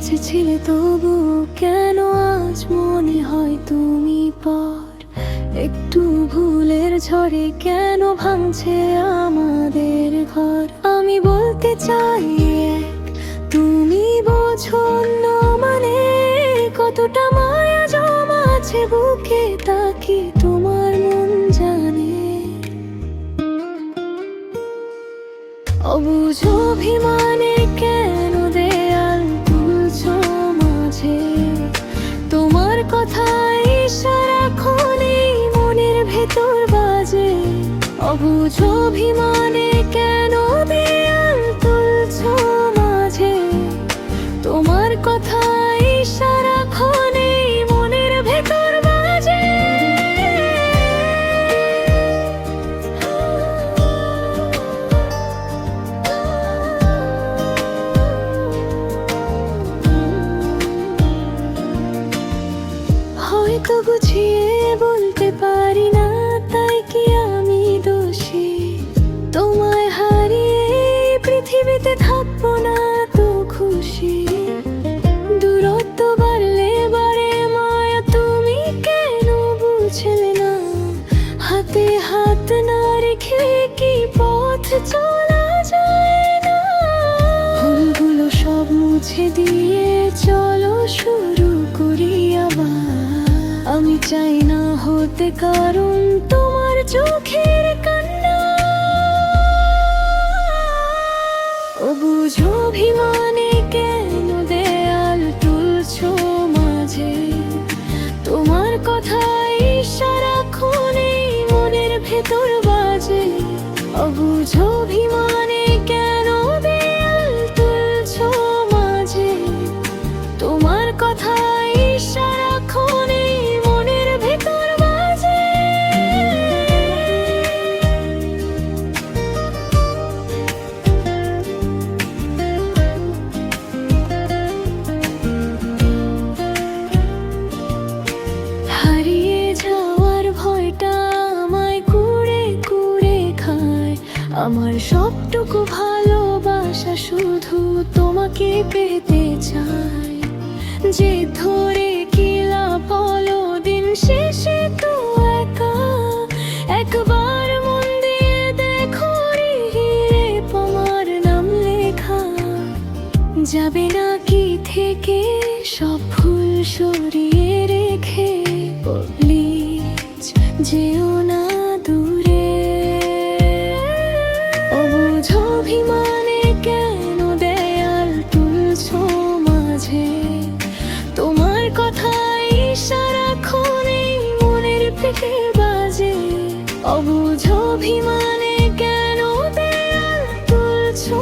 কাছে ছিলে তবু কেন আজ মনে হয় তুমি পর? একটু ভুলের ঝড়ে কেন ভাঙছে আমাদের ঘর? আমি বলতে চাই তুমি বোঝো না, মানে কতটা মায়া জমা আছে বুকে, তা কি তোমার মন জানে? অবুঝ অভিমানে কেন দেয়াল তুলছো মাঝে? তোমার কথাই সারাক্ষণে মনের ভেতর বাজে। অবুঝ অভিমানে কেন দেয়াল তুলছো মাঝে? তোমার কথাই সারাক্ষণে মনের ভেতর বাজে। হয়তো গুছিয়ে বলতে পারি না, তাই কি আমি দোষী? তোমায় হারিয়ে পৃথিবীতে থাকবো না তো খুশি। দূরত্ব বাড়লে বাড়ে মায়া, তুমি কেন বুঝলে না? হাতে হাত না রেখে কি পথ চলা যায় না? ভুলগুলো সব মুছে দিয়ে চলো শুরু করি আবার। আমি চাই না হতে কারণ তোমার চোখের কান্না। অবুঝ অভিমানে কেন দেয়াল তুলছো মাঝে? তোমার কথাই সারাক্ষণে মনের ভেতর বাজে। অবুঝ অভিমানে কেন দেয়াল তুলছো মাঝে? তোমার কথাই সারাক্ষণে মনের ভেতর বাজে। হারিয়ে যাওয়ার ভয়টা আমায় কুড়ে কুড়ে খায়। আমার সবটুকু ভালোবাসা শুধু তোমাকে পেতে চাই। যে ধরে কি লাভ হলো, দিন শেষে তো একা। একবার মন দিয়ে দেখো হিরে তোমার নাম লেখা। যাবে না কি থেকে সব ভুল সরিয়ে রেখে? প্লিজ যেও না দূরে। অবুঝ অভিমানে কেন দেয়াল তুলছো মাঝে? তোমার কথাই সারাক্ষণে মনের ভেতর বাজে। অবুঝ অভিমানে কেন দেয়াল তুলছো